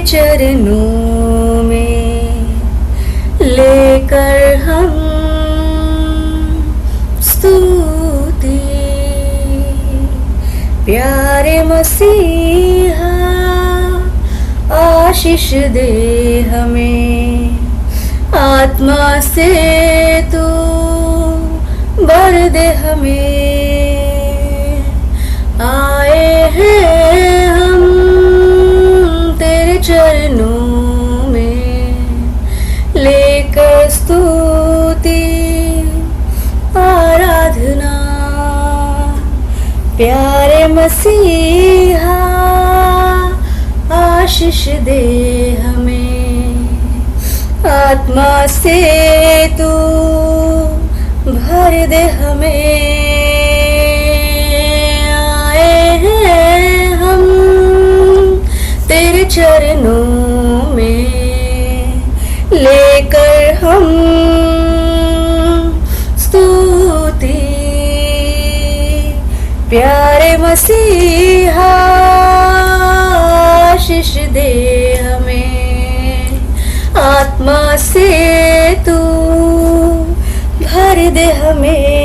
चरणों में लेकर हम स्तुति। प्यारे मसीहा आशीष दे हमें, आत्मा से तू भर दे हमें। आए हैं हम तेरे चरणों में लेकर स्तुति आराधना। प्यारे मसीहा आशीष दे हमें, आत्मा से तू भर दे हमें। आए हैं हम तेरे चरणों में लेकर हम स्तुति। प्यारे मसीहा आशीष दे हमें, आत्मा से तू भर दे हमें।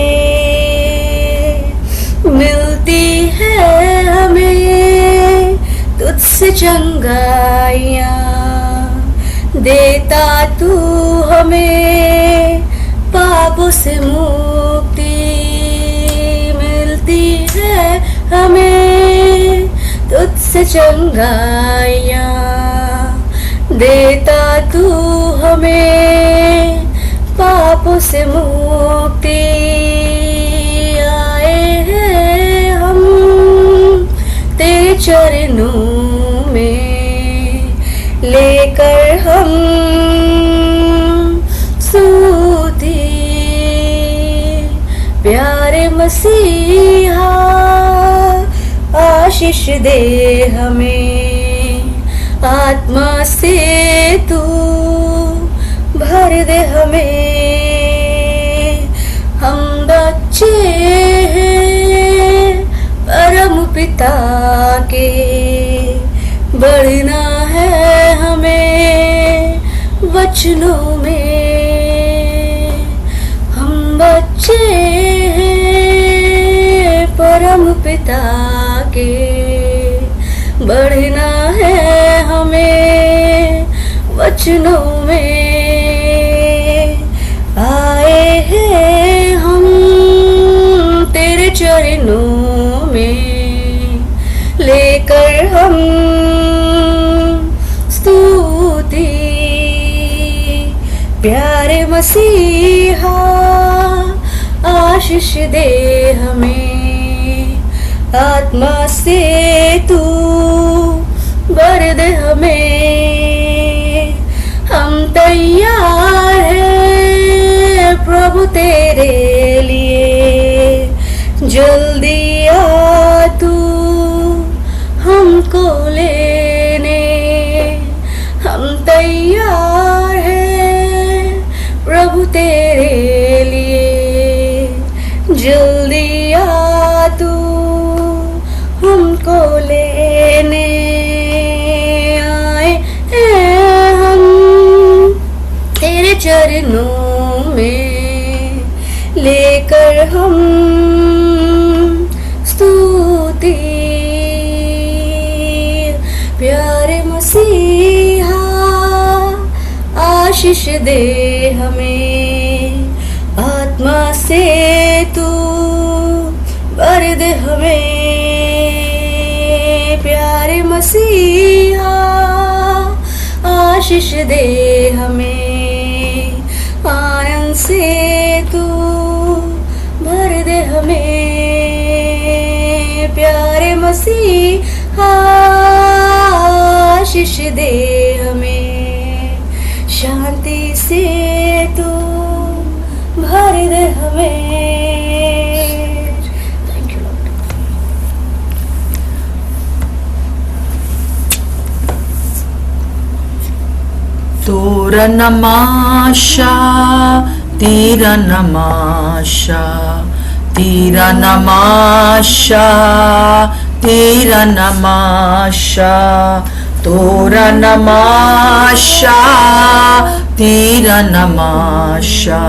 मिलती है हमें तुझसे चंगाइयाँ, देता तू हमें पापों से मुक्ति। मिलती है हमें तुझसे चंगाइयाँ, देता तू हमें पापों से मुक्ति। आए हैं हम तेरे चरणों में लेकर हम स्तुति। प्यारे मसीहा आशीष दे हमें, आत्मा से तू भर दे हमें। हम बच्चे हैं परम पिता के, बढ़ना है हमें वचनों में। हम बच्चे हैं परम पिता के, बढ़ना है हमें वचनों में। आए हैं हम तेरे चरणों में लेकर हम स्तुति। प्यारे मसीहा आशीष दे हमें, आत्मा से तू भर दे हमें। हम तैयार हैं प्रभु तेरे लिए, जल्दी आ तू हमको लेने। हम तैयार हैं प्रभु तेरे लिए, जल्दी आ तू हमको लेने। आए हैं हम तेरे चरणों में लेकर हम स्तुति। प्यारे मसीहा आशीष दे हमें, आत्मा से तू भर दे हमें। प्यारे मसीहा आशीष दे हमें, आनंद से तू भर दे हमें। प्यारे मसीहा आशीष दे हमें, शांति से तू भर दे हमें। Tora namasha, tira namasha, tira namasha, tira namasha. तोरणमाशा तीरणमाशा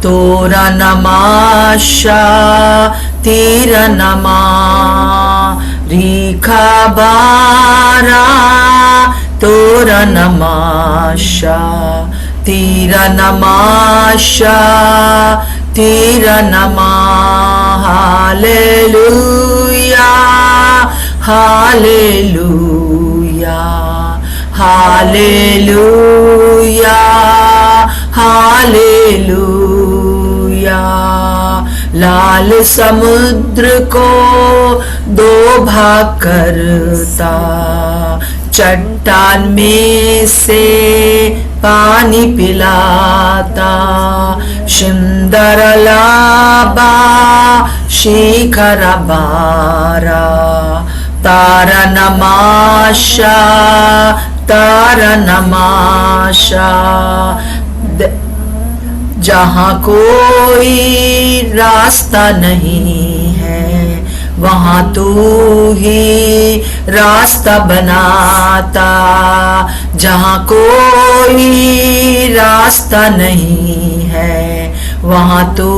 तोरणमाशा तीरणमा रिखाबारा तोरणमाशा तीरणमाशा तीरणमा हालेलुया हालेलुया हालेलुया हालेलुया। लाल समुद्र को दो भाग करता, चट्टान में से पानी पिलाता, शिंदरलाबा शिखर बारा तारणमाशा तारणमाशा। जहाँ कोई रास्ता नहीं है वहाँ तू ही रास्ता बनाता, जहाँ कोई रास्ता नहीं है वहाँ तू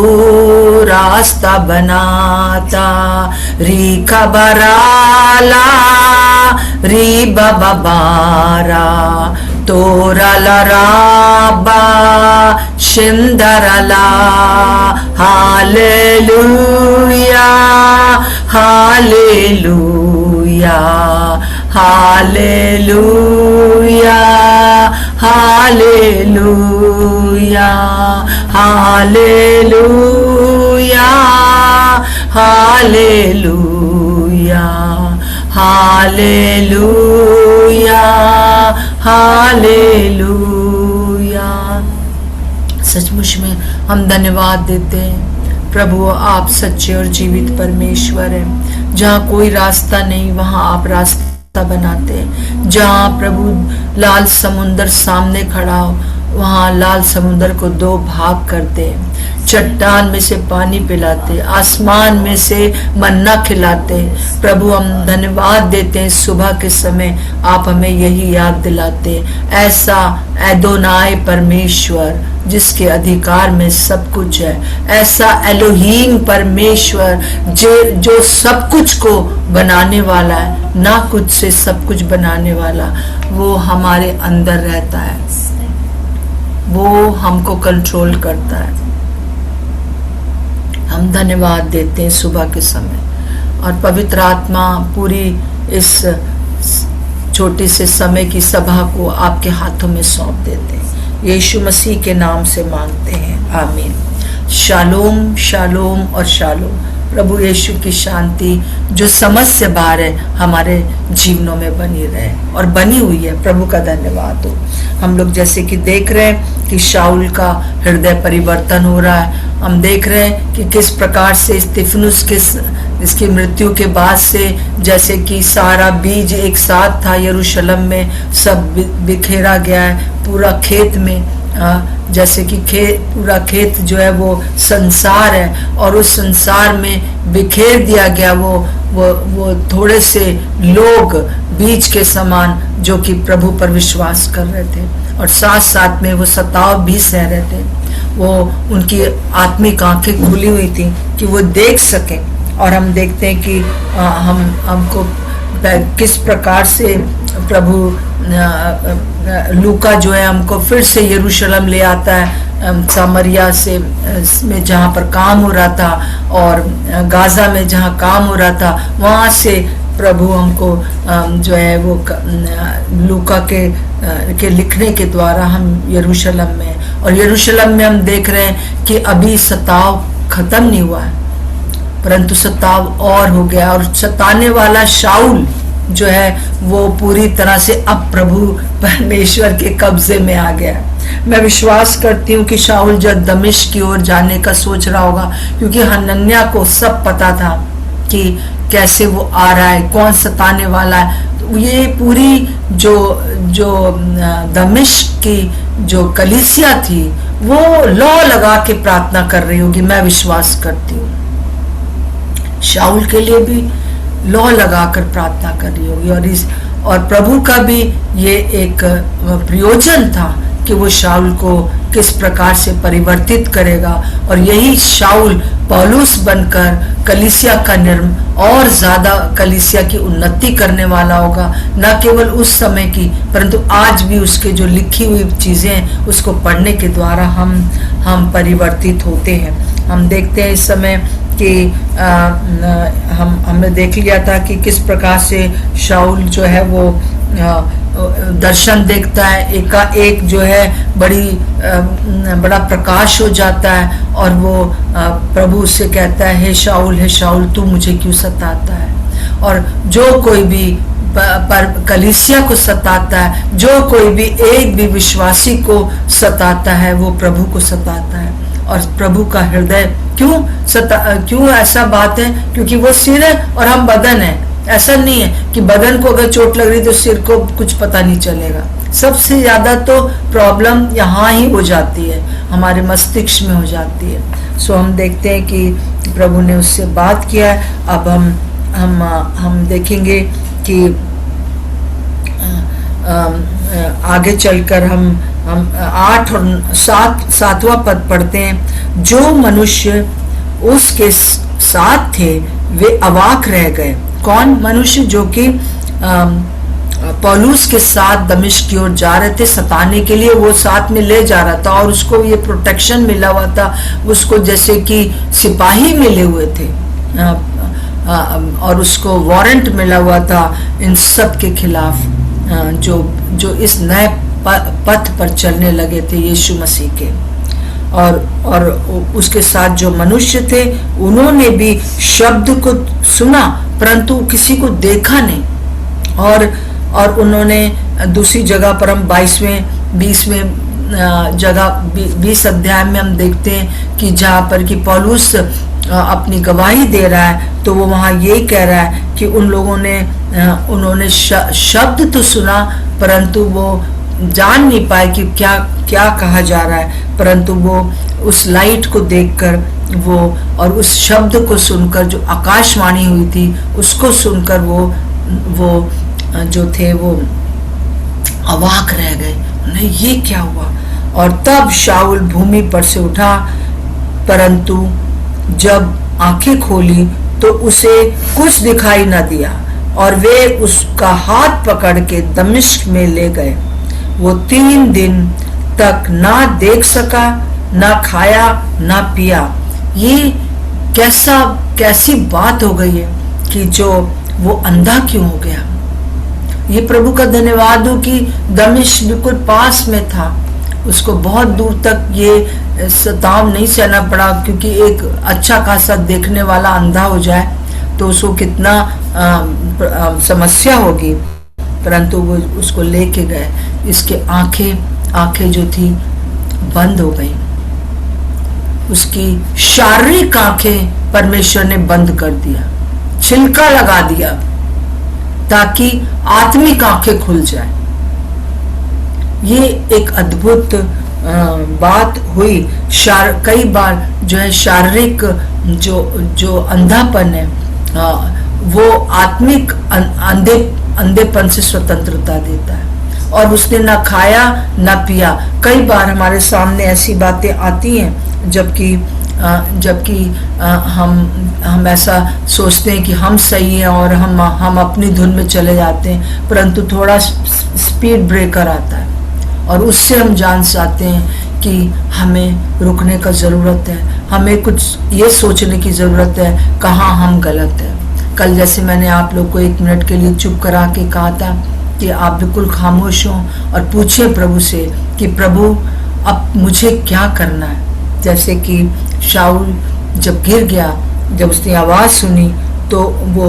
रास्ता बनाता। री खबराला री बाबारा तोरलराबा शिंदरला hallelujah hallelujah hallelujah hallelujah hallelujah hallelujah hallelujah hallelujah. सचमुच में हम धन्यवाद देते हैं प्रभु, आप सच्चे और जीवित परमेश्वर हैं। जहाँ कोई रास्ता नहीं वहाँ आप रास्ता बनाते हैं। जहाँ प्रभु लाल समुंदर सामने खड़ा हो वहाँ लाल समुंदर को दो भाग करते हैं, चट्टान में से पानी पिलाते, आसमान में से मन्ना खिलाते। प्रभु हम धन्यवाद देते हैं, सुबह के समय आप हमें यही याद दिलाते, ऐसा एदोनाय परमेश्वर जिसके अधिकार में सब कुछ है, ऐसा एलोहीम परमेश्वर जो सब कुछ को बनाने वाला है, ना कुछ से सब कुछ बनाने वाला, वो हमारे अंदर रहता है, वो हमको कंट्रोल करता है। हम धन्यवाद देते हैं सुबह के समय, और पवित्र आत्मा पूरी इस छोटी से समय की सभा को आपके हाथों में सौंप देते हैं। यीशु मसीह के नाम से मांगते हैं, आमीन। शालोम शालोम और शालोम। प्रभु यीशु की शांति जो समझ से बाहर है हमारे जीवनों में बनी रहे और बनी हुई है। प्रभु का धन्यवाद हो। हम लोग जैसे कि देख रहे हैं कि शाऊल का हृदय परिवर्तन हो रहा है। हम देख रहे हैं कि किस प्रकार से स्तिफनुस के इसकी मृत्यु के बाद से जैसे कि सारा बीज एक साथ था यरूशलेम में, सब बिखेरा गया है पूरा खेत में। जैसे कि पूरा खेत जो है वो संसार है और उस संसार में बिखेर दिया गया वो थोड़े से लोग बीज के समान जो कि प्रभु पर विश्वास कर रहे थे और साथ साथ में वो सताव भी सह रहे थे। वो उनकी आत्मिक आंखें खुली हुई थी कि वो देख सके। और हम देखते हैं कि हमको किस प्रकार से प्रभु लूका जो है हमको फिर से यरूशलेम ले आता है, सामरिया से में जहाँ पर काम हो रहा था और गाजा में जहाँ काम हो रहा था, वहाँ से प्रभु हमको जो है वो लूका के लिखने के द्वारा हम यरूशलेम में, और यरूशलेम में हम देख रहे हैं कि अभी सताव खत्म नहीं हुआ है परंतु सताव और हो गया, और सताने वाला शाऊल जो है वो पूरी तरह से अब प्रभु परमेश्वर के कब्जे में आ गया। मैं विश्वास करती हूँ कि शाऊल जब दमिश्क की ओर जाने का सोच रहा होगा, क्योंकि हनन्याह को सब पता था कि कैसे वो आ रहा है, कौन सताने वाला है। तो ये पूरी जो दमिश्क की जो कलीसिया थी वो लौ लगा के प्रार्थना कर रही होगी। मैं विश्वास करती हूँ शाऊल के लिए भी लौ लगाकर प्रार्थना कर रही होगी, और प्रभु का भी ये एक प्रयोजन था कि वो शाऊल को किस प्रकार से परिवर्तित करेगा, और यही शाऊल पौलुस बनकर कलीसिया का और ज्यादा कलीसिया की उन्नति करने वाला होगा, न केवल उस समय की परंतु आज भी उसके जो लिखी हुई चीजें उसको पढ़ने के द्वारा हम परिवर्तित होते हैं। हम देखते हैं इस समय कि हमने देख लिया था कि किस प्रकार से शाऊल जो है वो दर्शन देखता है, एकाएक जो है बड़ा प्रकाश हो जाता है, और वो प्रभु से कहता है, हे शाऊल तू मुझे क्यों सताता है। और जो कोई भी पर कलीसिया को सताता है, जो कोई भी एक भी विश्वासी को सताता है, वो प्रभु को सताता है। और प्रभु का हृदय क्यों ऐसा बात है, क्योंकि वो सिर है और हम बदन है। ऐसा नहीं है कि बदन को अगर चोट लग रही तो सिर को कुछ पता नहीं चलेगा। सबसे ज्यादा तो प्रॉब्लम यहाँ ही हो जाती है, हमारे मस्तिष्क में हो जाती है। सो हम देखते हैं कि प्रभु ने उससे बात किया है। अब हम देखेंगे कि आगे चलकर हम 8 और 7वां पद पढ़ते हैं। जो मनुष्य उसके साथ थे वे अवाक रह गए। कौन मनुष्य? जो कि पौलुस के साथ दमिश्क की ओर जा रहे थे सताने के लिए, वो साथ में ले जा रहा था और उसको ये प्रोटेक्शन मिला हुआ था, उसको जैसे कि सिपाही मिले हुए थे और उसको वारंट मिला हुआ था इन सब के खिलाफ जो इस नए पथ पर चलने लगे थे यीशु मसीह के। और उसके साथ जो मनुष्य थे उन्होंने भी शब्द को सुना परंतु किसी को देखा नहीं। और उन्होंने दूसरी जगह पर हम 20वें जगह 20 अध्याय में हम देखते हैं कि जहाँ पर कि पौलुस अपनी गवाही दे रहा है, तो वो वहाँ यही कह रहा है कि उन्होंने शब्द तो सुना परंतु वो जान नहीं पाए कि क्या कहा जा रहा है, परंतु वो उस लाइट को देखकर वो और उस शब्द को सुनकर जो आकाशवाणी हुई थी उसको सुनकर वो जो थे वो अवाक रह गए। उन्हें ये क्या हुआ। और तब शाऊल भूमि पर से उठा, परंतु जब आंखें खोली तो उसे कुछ दिखाई न दिया, और वे उसका हाथ पकड़ के दमिश्क में ले गए। वो 3 दिन तक ना देख सका, ना खाया, ना पिया। ये कैसी बात हो गई है कि जो वो अंधा क्यों हो गया। ये प्रभु का धन्यवाद हो कि दमिश्क बिल्कुल पास में था, उसको बहुत दूर तक ये सताव नहीं सहना पड़ा, क्योंकि एक अच्छा खासा देखने वाला अंधा हो जाए तो उसको कितना समस्या होगी। परंतु वो उसको लेके गए, इसके आंखें जो थी बंद हो गई। उसकी शारीरिक आंखें परमेश्वर ने बंद कर दिया, छिलका लगा दिया ताकि आत्मिक आंखें खुल जाए। ये एक अद्भुत बात हुई। कई बार जो है शारीरिक जो अंधापन है वो आत्मिक अंधेपन से स्वतंत्रता देता है। और उसने ना खाया ना पिया। कई बार हमारे सामने ऐसी बातें आती हैं जबकि हम ऐसा सोचते हैं कि हम सही हैं और हम अपनी धुन में चले जाते हैं, परंतु थोड़ा स्पीड ब्रेकर आता है और उससे हम जान जाते हैं कि हमें रुकने का ज़रूरत है, हमें कुछ ये सोचने की ज़रूरत है कहाँ हम गलत हैं। कल जैसे मैंने आप लोग को 1 मिनट के लिए चुप करा के कहा था कि आप बिल्कुल खामोश हों और पूछिए प्रभु से कि प्रभु अब मुझे क्या करना है। जैसे कि शाऊल जब गिर गया, जब उसने आवाज़ सुनी तो वो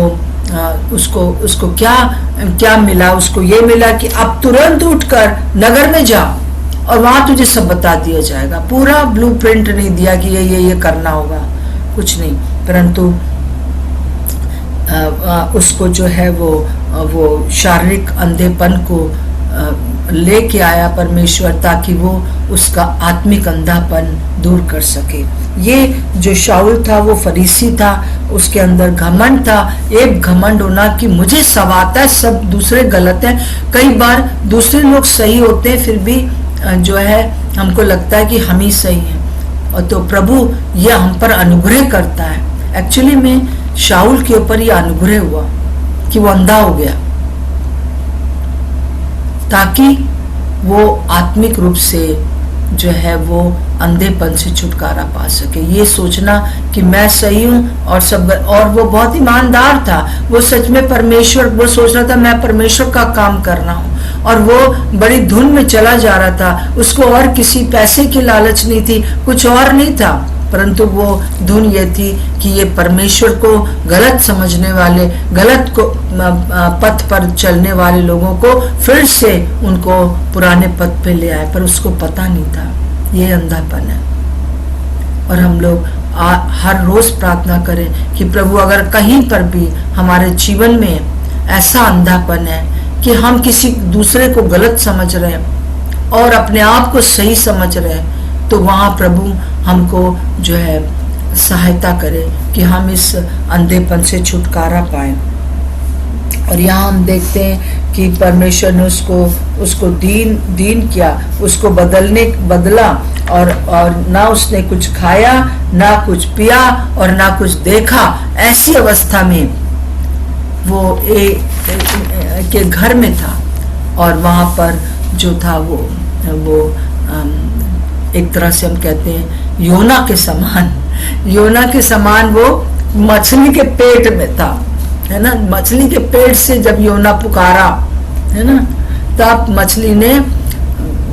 उसको क्या मिला। उसको ये मिला कि अब तुरंत उठकर नगर में जा और वहाँ तुझे सब बता दिया जाएगा। पूरा ब्लूप्रिंट नहीं दिया कि ये करना होगा, कुछ नहीं, परंतु उसको जो है वो शारीरिक अंधेपन को लेके आया परमेश्वर, ताकि वो उसका आत्मिक अंधापन दूर कर सके। ये जो शाऊल था वो फरीसी था, उसके अंदर घमंड था, एक घमंड होना कि मुझे सब आता है, सब दूसरे गलत हैं। कई बार दूसरे लोग सही होते हैं, फिर भी जो है हमको लगता है कि हम ही सही हैं, और तो प्रभु ये हम पर अनुग्रह करता है। एक्चुअली में शाऊल के ऊपर ये अनुग्रह हुआ कि वो अंधा हो गया, ताकि वो आत्मिक रूप से जो है वो अंधेपन से छुटकारा पा सके। ये सोचना कि मैं सही हूँ और सब, और वो बहुत ईमानदार था, वो सच में परमेश्वर, वो सोच रहा था मैं परमेश्वर का काम कर रहा हूँ, और वो बड़ी धुन में चला जा रहा था। उसको और किसी पैसे की लालच नहीं थी, कुछ और नहीं था, परंतु वो धुन ये थी कि ये परमेश्वर को गलत समझने वाले, गलत को पथ पर चलने वाले लोगों को फिर से उनको पुराने पथ पे ले आए, पर उसको पता नहीं था ये अंधापन है। और हम लोग हर रोज प्रार्थना करें कि प्रभु अगर कहीं पर भी हमारे जीवन में ऐसा अंधापन है कि हम किसी दूसरे को गलत समझ रहे हैं और अपने आप को सही समझ रहे हैं, तो वहाँ प्रभु हमको जो है सहायता करे कि हम इस अंधेपन से छुटकारा पाएं। और यहाँ हम देखते हैं कि परमेश्वर ने उसको दीन किया, उसको बदला, और ना उसने कुछ खाया, ना कुछ पिया और ना कुछ देखा। ऐसी अवस्था में वो के घर में था, और वहाँ पर जो था वो एक तरह से हम कहते हैं योना के समान वो मछली के पेट में था, है ना। मछली के पेट से जब योना पुकारा, है ना, तब मछली ने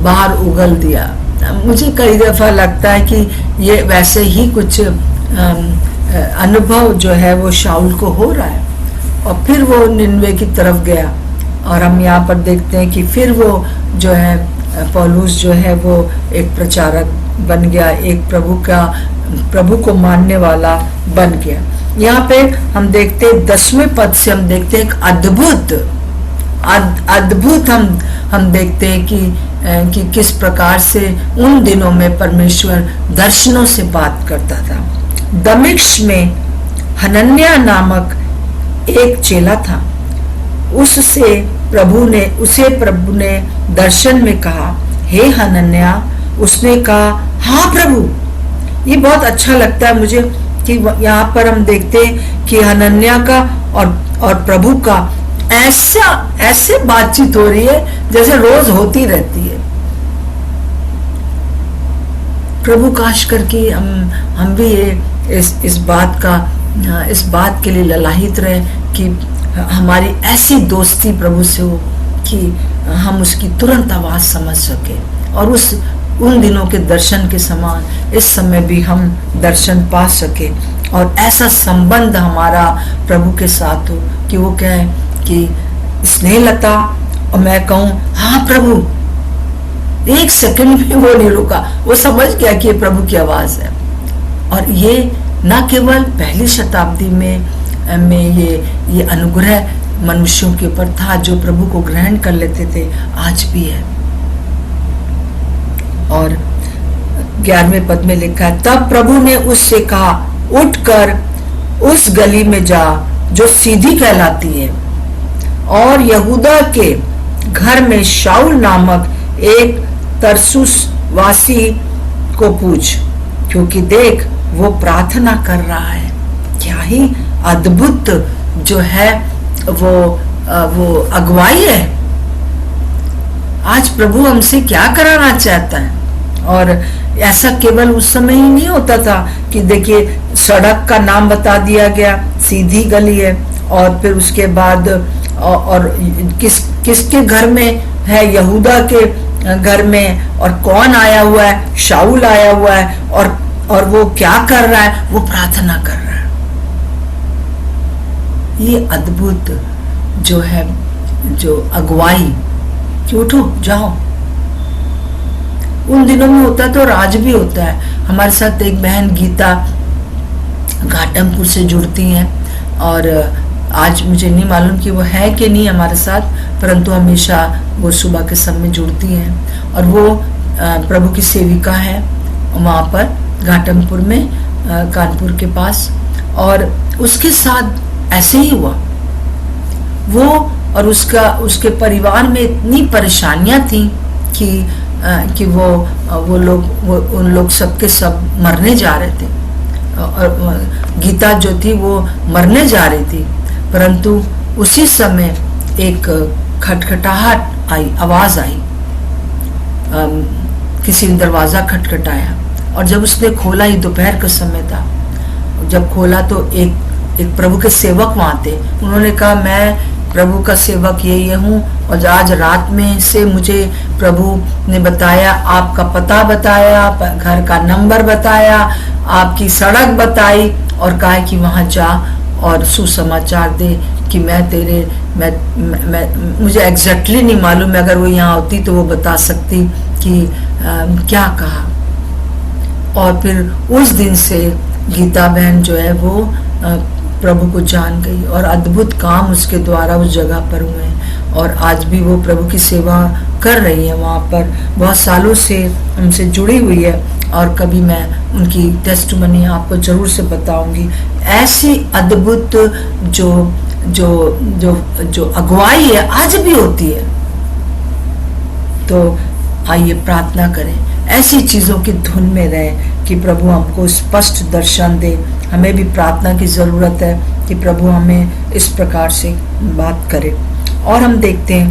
बाहर उगल दिया। मुझे कई दफा लगता है कि ये वैसे ही कुछ अनुभव जो है वो शाऊल को हो रहा है, और फिर वो निनवे की तरफ गया। और हम यहाँ पर देखते हैं कि फिर वो जो है पौलुस जो है वो एक प्रचारक बन गया, एक प्रभु को मानने वाला बन गया। यहाँ पे हम देखते हैं 10वें पद से हम देखते हैं एक अद्भुत हम देखते हैं कि किस प्रकार से उन दिनों में परमेश्वर दर्शनों से बात करता था। दमिश्क में हनन्याह नामक एक चेला था, उसे प्रभु ने दर्शन में कहा, हे हनन्याह। उसने कहा, हाँ प्रभु। ये बहुत अच्छा लगता है मुझे कि यहाँ पर हम देखते हैं कि हनन्याह का और प्रभु का ऐसे बातचीत हो रही है जैसे रोज होती रहती है। प्रभु काश करके हम भी इस बात के लिए ललाहित रहे कि हमारी ऐसी दोस्ती प्रभु से हो कि हम उसकी तुरंत आवाज समझ सके, और उन दिनों के दर्शन के समान इस समय भी हम दर्शन पा सके, और ऐसा संबंध हमारा प्रभु के साथ हो कि वो कहे कि स्नेहलता, और मैं कहूँ हाँ प्रभु। एक सेकंड भी वो नहीं रुका, वो समझ गया कि ये प्रभु की आवाज है। और ये न केवल पहली शताब्दी में ये अनुग्रह मनुष्यों के ऊपर था जो प्रभु को ग्रहण कर लेते थे, आज भी है। और 11वें पद में लिखा है, तब प्रभु ने उससे कहा, उठकर उस गली में जा जो सीधी कहलाती है, और यहूदा के घर में शाऊल नामक एक तरसुस वासी को पूछ, क्योंकि देख वो प्रार्थना कर रहा है। क्या ही अद्भुत जो है वो अगुवाई है। आज प्रभु हमसे क्या कराना चाहता है। और ऐसा केवल उस समय ही नहीं होता था कि देखिए सड़क का नाम बता दिया गया, सीधी गली है, और फिर उसके बाद और किसके घर में है, यहूदा के घर में, और कौन आया हुआ है, शाऊल आया हुआ है, और वो क्या कर रहा है, वो प्रार्थना कर रहा है। ये अद्भुत जो है, जो अगुवाई कि उठो जाओ। उन दिनों में होता तो राज भी होता है। हमारे साथ एक बहन गीता घाटमपुर से जुड़ती हैं, और आज मुझे नहीं मालूम कि वो है कि नहीं हमारे साथ, परंतु हमेशा वो सुबह के समय जुड़ती हैं और वो प्रभु की सेविका है वहाँ पर घाटमपुर में, कानपुर के पास। और उसके साथ ऐसे ही हुआ, वो और उसके परिवार में इतनी परेशानियां थी कि उन लोग सबके सब मरने जा रहे थे, और गीता जो थी वो मरने जा रही थी। परंतु उसी समय एक खटखटाहट आई, आवाज आई, किसी ने दरवाजा खटखटाया और जब उसने खोला, ये दोपहर का समय था, जब खोला तो एक प्रभु के सेवक वहां थे। उन्होंने कहा मैं प्रभु का सेवक ये हूँ और आज रात में से मुझे प्रभु ने बताया, आपका पता बताया, घर का नंबर बताया, आपकी सड़क बताई और कहा कि वहां जा और सुसमाचार दे कि मैं मुझे एग्जैक्टली नहीं मालूम है, अगर वो यहाँ होती तो वो बता सकती कि क्या कहा। और फिर उस दिन से गीता बहन जो है वो प्रभु को जान गई और अद्भुत काम उसके द्वारा उस जगह पर हुए हैं और आज भी वो प्रभु की सेवा कर रही है वहाँ पर, बहुत सालों से हमसे जुड़ी हुई है। और कभी मैं उनकी टेस्टिमनी आपको जरूर से बताऊंगी। ऐसी अद्भुत जो जो जो जो अगुवाई है आज भी होती है। तो आइए प्रार्थना करें, ऐसी चीजों की धुन में रहे कि प्रभु हमको स्पष्ट दर्शन दे। हमें भी प्रार्थना की जरूरत है कि प्रभु हमें इस प्रकार से बात करे। और हम देखते हैं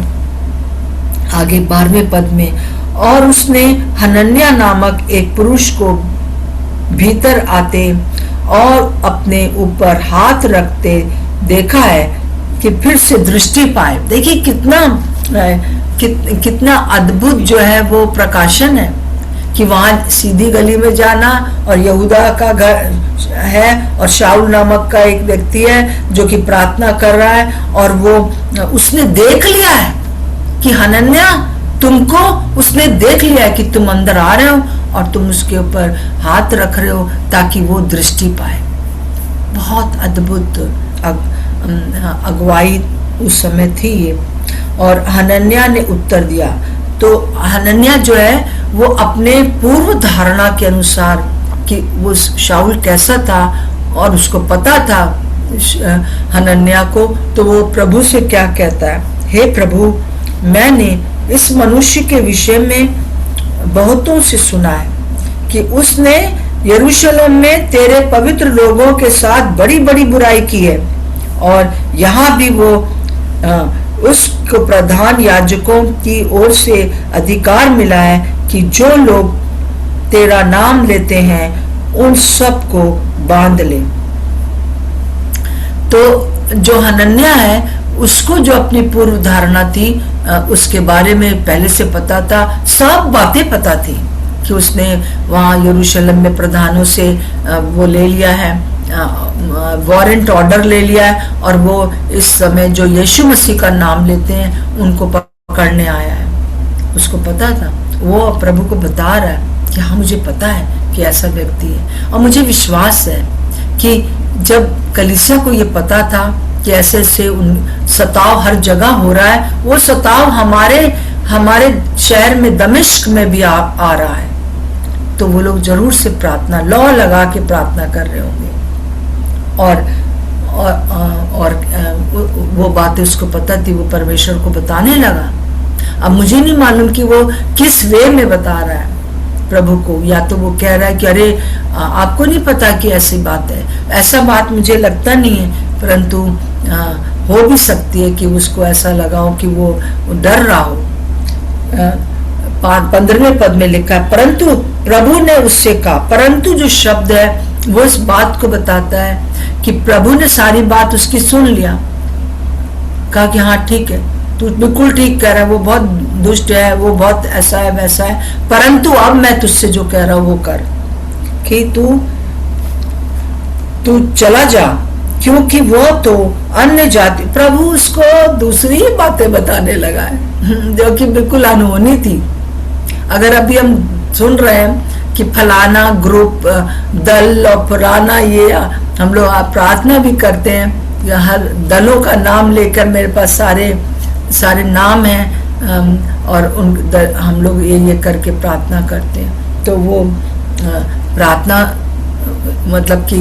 आगे 12वें पद में, और उसने हनन्याह नामक एक पुरुष को भीतर आते और अपने ऊपर हाथ रखते देखा है कि फिर से दृष्टि पाए। देखिए कितना अद्भुत जो है वो प्रकाशन है कि वहां सीधी गली में जाना और यहूदा का घर है और शाऊल नामक का एक व्यक्ति है जो कि प्रार्थना कर रहा है और वो उसने देख लिया है कि हनन्याह तुमको उसने देख लिया है कि तुम अंदर आ रहे हो और तुम उसके ऊपर हाथ रख रहे हो ताकि वो दृष्टि पाए। बहुत अद्भुत अगुवाई उस समय थी ये। और हनन्याह ने उत्तर दिया। तो हनन्याह जो है वो अपने पूर्व धारणा के अनुसार कि वो शाऊल कैसा था और उसको पता था हनन्याह को, तो वो प्रभु से क्या कहता है, हे प्रभु, मैंने इस मनुष्य के विषय में बहुतों से सुना है कि उसने यरूशलेम में तेरे पवित्र लोगों के साथ बड़ी बड़ी बुराई की है और यहाँ भी वो उसको प्रधान याजकों की ओर से अधिकार मिला है कि जो लोग तेरा नाम लेते हैं उन सब को बांध ले। तो जो हनन्याह है उसको जो अपनी पूर्व धारणा थी उसके बारे में पहले से पता था, सब बातें पता थी कि उसने वहां यरूशलेम में प्रधानों से वो ले लिया है, वारंट ऑर्डर ले लिया है और वो इस समय जो यीशु मसीह का नाम लेते हैं उनको पकड़ने आया है। उसको पता था, वो प्रभु को बता रहा है कि हाँ मुझे पता है कि ऐसा व्यक्ति है। और मुझे विश्वास है कि जब कलीसिया को ये पता था कि ऐसे से सताव हर जगह हो रहा है, वो सताव हमारे शहर में दमिश्क में भी आ रहा है, तो वो लोग जरूर से प्रार्थना लौ लगा के प्रार्थना कर रहे होंगे। और वो बातें उसको पता थी, वो परमेश्वर को बताने लगा। अब मुझे नहीं मालूम कि वो किस वे में बता रहा है प्रभु को, या तो वो कह रहा है कि अरे आपको नहीं पता कि ऐसी बात है, ऐसा बात मुझे लगता नहीं है, परंतु हो भी सकती है कि उसको ऐसा लगा हो कि वो डर रहा हो। 15वें पद में लिखा है, परंतु प्रभु ने उससे कहा। परंतु जो शब्द है वो इस बात को बताता है कि प्रभु ने सारी बात उसकी सुन लिया, कहा कि हाँ ठीक है, तू बिल्कुल ठीक कह रहा है, वो बहुत दुष्ट है, वो बहुत ऐसा है वैसा है, परंतु अब मैं तुझसे जो कह रहा हूं वो कर कि तू चला जा, क्योंकि वो तो अन्य जाति। प्रभु उसको दूसरी बातें बताने लगा है जो कि बिल्कुल अनहोनी थी। अगर अभी हम सुन रहे हैं कि फलाना ग्रुप दल और फलाना ये हम लोग प्रार्थना भी करते हैं हर दलों का नाम लेकर मेरे पास सारे नाम हैं, और हम लोग ये करके प्रार्थना करते हैं। तो वो प्रार्थना मतलब कि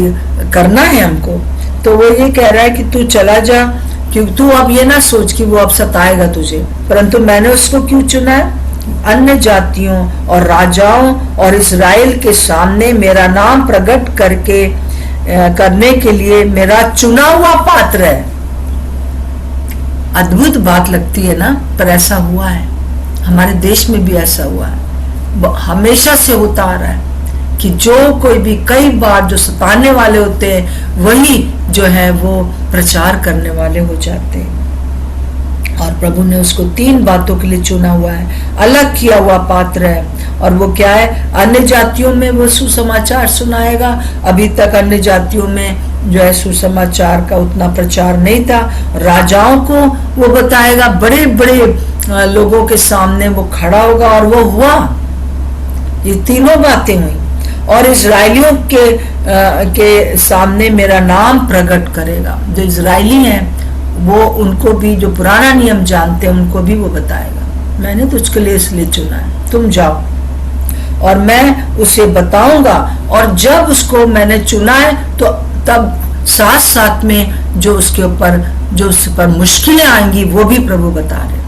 करना है हमको। तो वो ये कह रहा है कि तू चला जा, क्योंकि तू अब ये ना सोच कि वो अब सताएगा तुझे, परंतु मैंने उसको क्यों चुना है? अन्य जातियों और राजाओं और इस्राएल के सामने मेरा नाम प्रकट करने के लिए मेरा चुना हुआ पात्र है। अद्भुत बात लगती है ना, पर ऐसा हुआ है, हमारे देश में भी ऐसा हुआ है, हमेशा से होता आ रहा है कि जो कोई भी, कई बार जो सताने वाले होते हैं वही जो है वो प्रचार करने वाले हो जाते हैं। और प्रभु ने उसको 3 बातों के लिए चुना हुआ है, अलग किया हुआ पात्र है। और वो क्या है? अन्य जातियों में वो सुसमाचार सुनाएगा। अभी तक अन्य जातियों में जो है सुसमाचार का उतना प्रचार नहीं था। राजाओं को वो बताएगा, बड़े बड़े लोगों के सामने वो खड़ा होगा, और वो हुआ। ये तीनों बातें हुई। और इजरायलियों के सामने मेरा नाम प्रकट करेगा। जो इजरायली हैं वो, उनको भी, जो पुराना नियम जानते हैं उनको भी वो बताएगा, मैंने तुझके लिए इसलिए चुना है, तुम जाओ और मैं उसे बताऊंगा। और जब उसको मैंने चुना है तो तब साथ साथ में जो उसके ऊपर मुश्किलें आएंगी वो भी प्रभु बता रहे।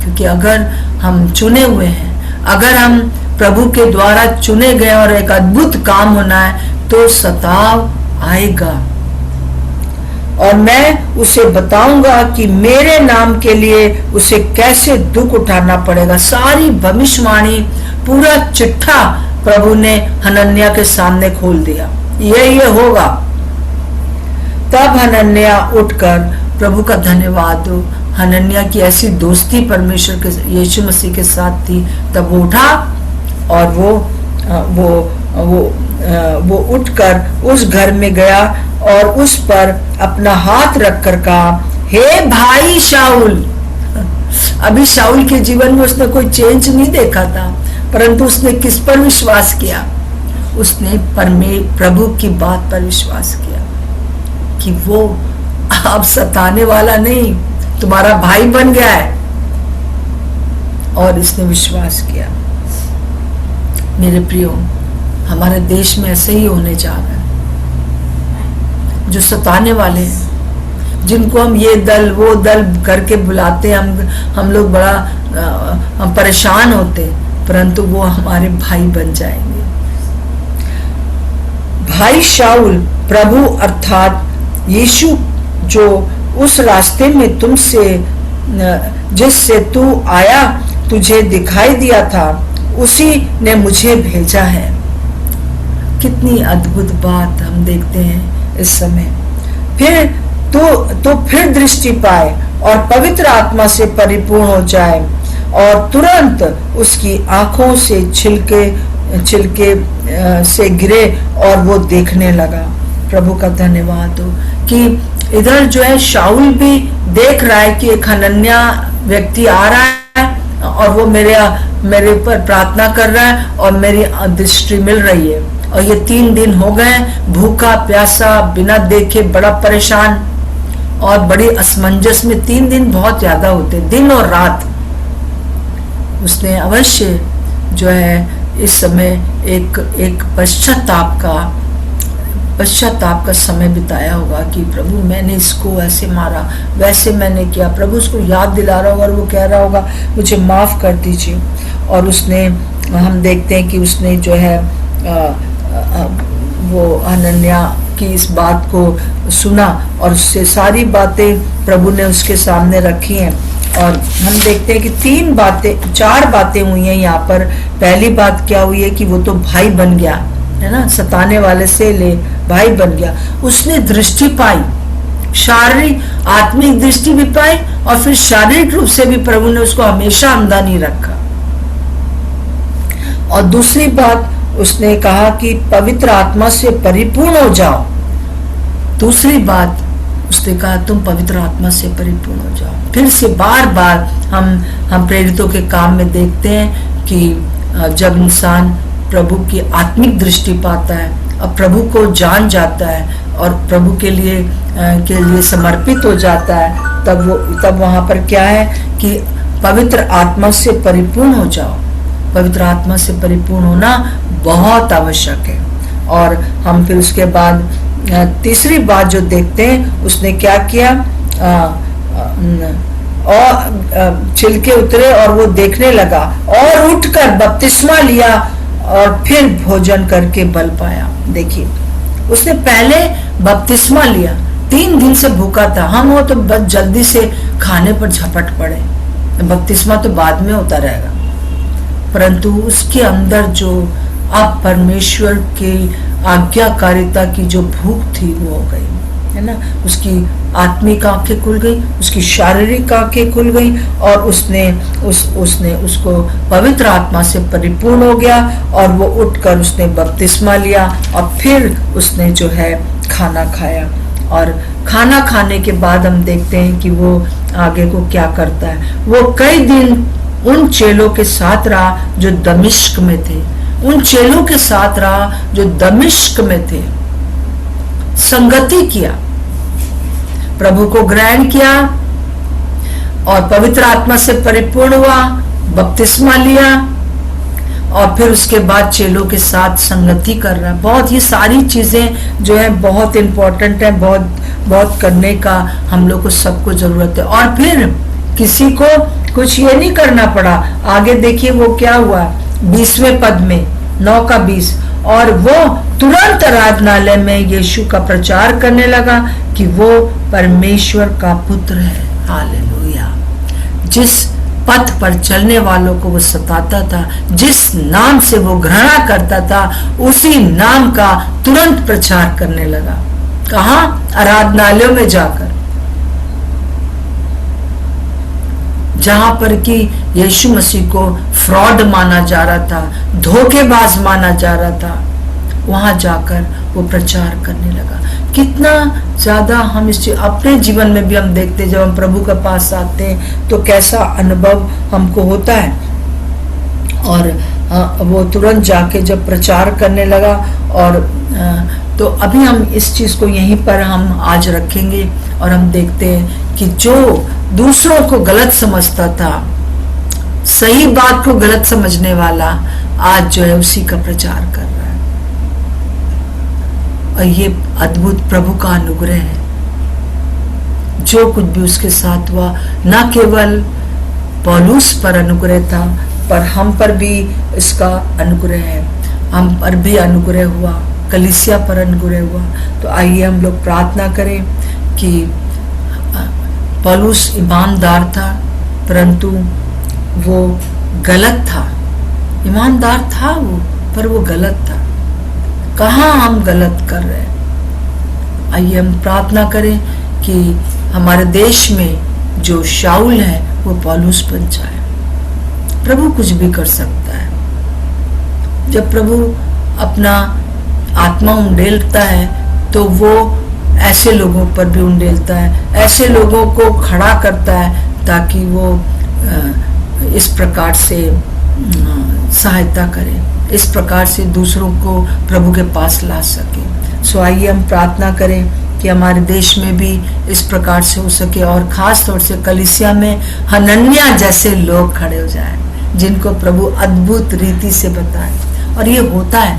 क्योंकि अगर हम चुने हुए हैं, अगर हम प्रभु के द्वारा चुने गए और एक अद्भुत काम होना है, तो सताव आएगा। और मैं उसे बताऊंगा कि मेरे नाम के लिए उसे कैसे दुख उठाना पड़ेगा। सारी भविष्यवाणी, पूरा चिट्ठा प्रभु ने हनन्याह के सामने खोल दिया, ये होगा। तब हनन्याह उठकर, प्रभु का धन्यवाद हो, हनन्याह की ऐसी दोस्ती परमेश्वर के, यीशु मसीह के साथ थी। तब वो उठा और वो उठकर उस घर में गया और उस पर अपना हाथ रखकर कहा, हे भाई शाऊल। अभी शाऊल के जीवन में उसने कोई चेंज नहीं देखा था, परंतु उसने किस पर विश्वास किया? उसने प्रभु की बात पर विश्वास किया कि वो अब सताने वाला नहीं, तुम्हारा भाई बन गया है। और इसने विश्वास किया। मेरे प्रियो, हमारे देश में ऐसे ही होने जा रहा है। जो सताने वाले हैं, जिनको हम ये दल वो दल करके बुलाते हैं, हम लोग बड़ा हम परेशान होते, परंतु वो हमारे भाई बन जाएंगे। भाई शाऊल, प्रभु अर्थात यीशु जो उस रास्ते में तुमसे, जिससे तू आया, तुझे दिखाई दिया था, उसी ने मुझे भेजा है। कितनी अद्भुत बात हम देखते हैं इस समय। फिर तो फिर दृष्टि पाए और पवित्र आत्मा से परिपूर्ण हो जाए, और तुरंत उसकी आंखों से छिलके से गिरे और वो देखने लगा। प्रभु का धन्यवाद हो कि इधर जो है शाऊल भी देख रहा है कि एक हनन्याह व्यक्ति आ रहा है और वो मेरे ऊपर प्रार्थना कर रहा है और मेरी दृष्टि मिल रही है। और ये 3 दिन हो गए, भूखा प्यासा, बिना देखे, बड़ा परेशान और बड़ी असमंजस में। 3 दिन बहुत ज्यादा होते, दिन और रात। उसने अवश्य जो है इस समय एक पश्चाताप का समय बिताया होगा कि प्रभु मैंने इसको ऐसे मारा, वैसे मैंने किया। प्रभु उसको याद दिला रहा होगा और वो कह रहा होगा मुझे माफ कर दीजिए। और उसने, हम देखते हैं कि उसने जो है वो हनन्याह की इस बात को सुना और उससे सारी बातें प्रभु ने उसके सामने रखी हैं। और हम देखते हैं कि 4 बातें हुई हैं यहाँ पर। पहली बात क्या हुई है कि वो तो भाई बन गया है ना, सताने वाले से ले भाई बन गया। उसने दृष्टि पाई, शारीरिक आत्मिक दृष्टि भी पाई, और फिर शारीरिक रूप से भी प्रभु ने उसको हमेशा अंधा नहीं रखा। और दूसरी बात उसने कहा कि पवित्र आत्मा से परिपूर्ण हो जाओ। दूसरी बात उसने कहा तुम पवित्र आत्मा से परिपूर्ण हो जाओ। फिर से बार बार हम प्रेरितों के काम में देखते हैं कि जब इंसान प्रभु की आत्मिक दृष्टि पाता है और प्रभु को जान जाता है, और प्रभु के लिए समर्पित हो जाता है, तब वहां पर क्या है कि पवित्र आत्मा से परिपूर्ण हो जाओ। पवित्र आत्मा से परिपूर्ण होना बहुत आवश्यक है। और हम फिर उसके बाद तीसरी बात जो देखते हैं, उसने क्या किया, और छिलके उतरे और वो देखने लगा और उठकर बपतिस्मा लिया और फिर भोजन करके बल पाया। देखिए, उसने पहले बपतिस्मा लिया, 3 दिन से भूखा था। हम हो तो बस जल्दी से खाने पर झपट पड़े, बपतिस्मा तो बाद में होता रहेगा, परंतु उसके अंदर जो अब परमेश्वर के आज्ञाकारिता की जो भूख थी वो हो गई, है ना। उसकी आत्मिक आंखें खुल गई, उसकी शारीरिक आंखें खुल गई और उसने उसको पवित्र आत्मा से परिपूर्ण हो गया और वो उठकर उसने बपतिस्मा लिया और फिर उसने जो है खाना खाया। और खाना खाने के बाद हम देखते हैं कि वो आगे को क्या करता है। वो कई दिन उन चेलों के साथ रहा जो दमिश्क में थे, उन चेलों के साथ रहा जो दमिश्क में थे, संगति किया, प्रभु को ग्रहण किया और पवित्र आत्मा से परिपूर्ण हुआ, बपतिस्मा लिया और फिर उसके बाद चेलों के साथ संगति कर रहा है। बहुत ये सारी चीजें जो है बहुत इंपॉर्टेंट है, बहुत करने का हम लोग को सबको जरूरत है। और फिर किसी को कुछ ये नहीं करना पड़ा। आगे देखिए वो क्या हुआ 20वें पद में, 9 का 20, और वो तुरंत आराधनालय में यीशु का प्रचार करने लगा कि वो परमेश्वर का पुत्र है। हालेलुया। जिस पथ पर चलने वालों को वो सताता था, जिस नाम से वो घृणा करता था, उसी नाम का तुरंत प्रचार करने लगा। कहाँ? आराधनालयों में जाकर, जहां पर कि यीशु मसीह को फ्रॉड माना जा रहा था, धोखेबाज माना जा रहा था, वहां जाकर वो प्रचार करने लगा। कितना ज्यादा हम इस अपने जीवन में भी हम देखते हैं, जब हम प्रभु के पास आते हैं तो कैसा अनुभव हमको होता है। और वो तुरंत जाके जब प्रचार करने लगा, और तो अभी हम इस चीज को यहीं पर हम आज रखेंगे और हम देखते हैं कि जो दूसरों को गलत समझता था, सही बात को गलत समझने वाला आज जो है उसी का प्रचार कर रहा है। और ये अद्भुत प्रभु का अनुग्रह है। जो कुछ भी उसके साथ हुआ, न केवल पौलुस पर अनुग्रह था, पर हम पर भी इसका अनुग्रह है। हम पर भी अनुग्रह हुआ, कलीसिया पर अनुग्रह हुआ। तो आइए हम लोग प्रार्थना करें कि पौलुस ईमानदार था, परंतु वो गलत था। ईमानदार था वो, पर वो गलत था। कहाँ हम गलत कर रहे हैं? आइए हम प्रार्थना करें कि हमारे देश में जो शाऊल है वो पौलुस बन जाए। प्रभु कुछ भी कर सकता है। जब प्रभु अपना आत्मा उंडेलता है तो वो ऐसे लोगों पर भी उंडेलता है, ऐसे लोगों को खड़ा करता है ताकि वो इस प्रकार से सहायता करे, इस प्रकार से दूसरों को प्रभु के पास ला सके। सो आइए हम प्रार्थना करें कि हमारे देश में भी इस प्रकार से हो सके, और खास तौर से कलीसिया में हनन्या जैसे लोग खड़े हो जाएं, जिनको प्रभु अद्भुत रीति से बताए। और ये होता है,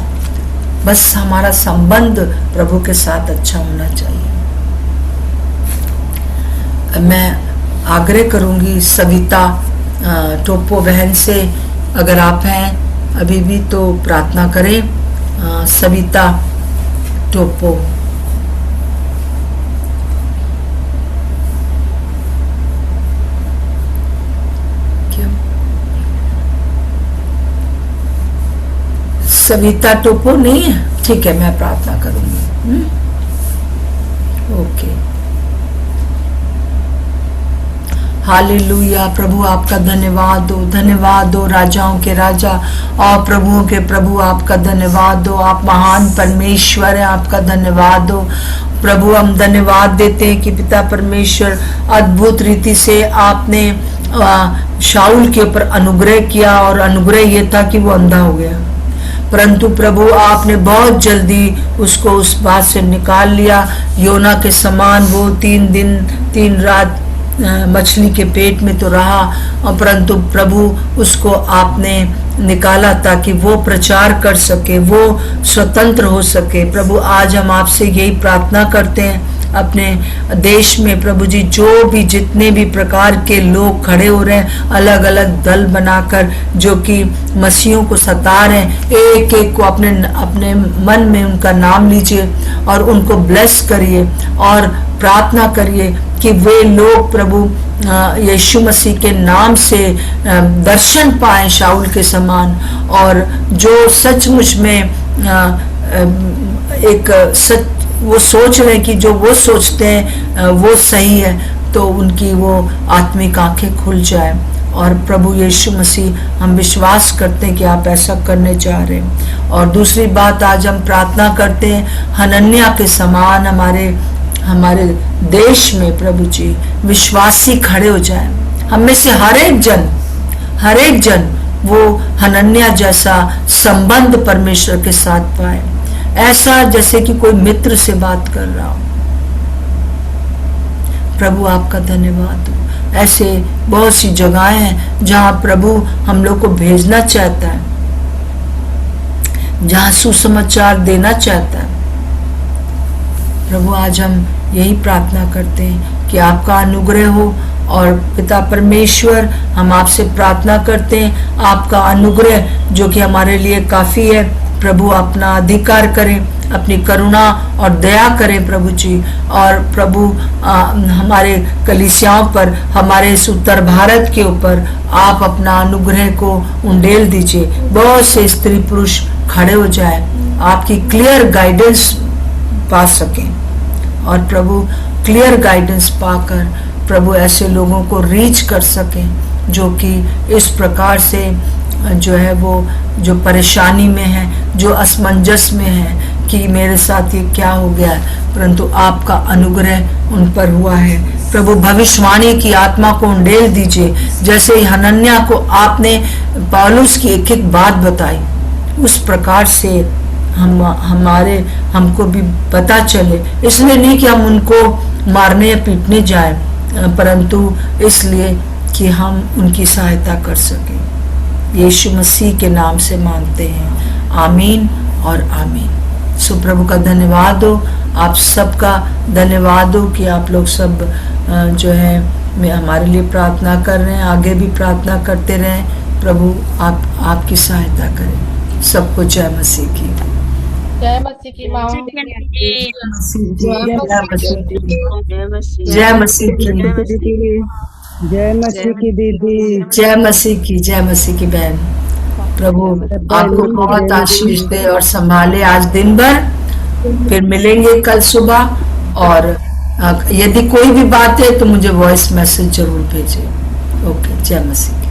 बस हमारा संबंध प्रभु के साथ अच्छा होना चाहिए। मैं आग्रह करूंगी सविता टोपो बहन से, अगर आप हैं अभी भी तो प्रार्थना करें। सविता टोपो। क्या? सविता टोपो नहीं है? ठीक है, मैं प्रार्थना करूंगी। ओके। हालेलुया। प्रभु आपका धन्यवाद दो राजाओं के राजा और प्रभुओं के प्रभु, आपका धन्यवाद दो। आप महान परमेश्वर हैं, आपका धन्यवाद दो प्रभु। हम धन्यवाद देते हैं कि पिता परमेश्वर अद्भुत रीति से आपने शाऊल के ऊपर अनुग्रह किया, और अनुग्रह ये था कि वो अंधा हो गया। परंतु प्रभु आपने बहुत जल्दी उसको उस बात से निकाल लिया। योना के समान वो 3 दिन 3 रात मछली के पेट में तो रहा, और परंतु प्रभु उसको आपने निकाला ताकि वो प्रचार कर सके, वो स्वतंत्र हो सके। प्रभु आज हम आपसे यही प्रार्थना करते हैं, अपने देश में प्रभु जी जो भी जितने भी प्रकार के लोग खड़े हो रहे हैं, अलग अलग दल बनाकर जो कि मसीहों को सता रहे हैं, एक एक को अपने अपने मन में उनका नाम लीजिए और उनको ब्लेस करिए और प्रार्थना करिए कि वे लोग प्रभु यीशु मसीह के नाम से दर्शन पाएं शाऊल के समान, और जो सचमुच में एक सच वो सोच रहे हैं कि जो वो सोचते हैं वो सही है, तो उनकी वो आत्मिक आंखें खुल जाए। और प्रभु यीशु मसीह हम विश्वास करते हैं कि आप ऐसा करने जा रहे हैं। और दूसरी बात, आज हम प्रार्थना करते हैं हनन्या के समान हमारे देश में प्रभु जी विश्वासी खड़े हो जाए। हम में से हर एक जन वो हनन्या जैसा संबंध परमेश्वर के साथ पाए, ऐसा जैसे कि कोई मित्र से बात कर रहा हो। प्रभु आपका धन्यवाद हो। ऐसे बहुत सी जगहें हैं जहां प्रभु हम लोग को भेजना चाहता है, जहां सुसमाचार देना चाहता है। प्रभु आज हम यही प्रार्थना करते हैं कि आपका अनुग्रह हो, और पिता परमेश्वर हम आपसे प्रार्थना करते हैं आपका अनुग्रह जो कि हमारे लिए काफी है, प्रभु अपना अधिकार करें, अपनी करुणा और दया करें प्रभु जी। और प्रभु हमारे कलीसियाओं पर, हमारे इस उत्तर भारत के ऊपर आप अपना अनुग्रह को उंडेल दीजिए। बहुत से स्त्री पुरुष खड़े हो जाए, आपकी क्लियर गाइडेंस पा सकें, और प्रभु क्लियर गाइडेंस पाकर प्रभु ऐसे लोगों को रीच कर सकें जो कि इस प्रकार से जो है वो जो परेशानी में है, जो असमंजस में है कि मेरे साथ ये क्या हो गया है, परंतु आपका अनुग्रह उन पर हुआ है। प्रभु भविष्यवाणी की आत्मा को उंडेल दीजिए, जैसे हनन्या को आपने पौलुस की एक एक बात बताई, उस प्रकार से हमको भी पता चले। इसलिए नहीं कि हम उनको मारने या पीटने जाए, परंतु इसलिए कि हम उनकी सहायता कर सकें। यीशु मसीह के नाम से मांगते हैं, आमीन और आमीन। सो प्रभु का धन्यवाद हो, आप सबका धन्यवाद हो कि आप लोग सब जो है हमारे लिए प्रार्थना कर रहे हैं, आगे भी प्रार्थना करते रहें। प्रभु आपकी सहायता करें। सबको जय मसीह की। जय मसीह की माँ, जय मसीह की, जय मसीह की, जय मसीह की दीदी, जय मसीह की बहन। प्रभु आपको बहुत आशीष दे और संभाले आज दिन भर। फिर मिलेंगे कल सुबह, और यदि कोई भी बात है तो मुझे वॉइस मैसेज जरूर भेजिए। ओके, जय मसीह की।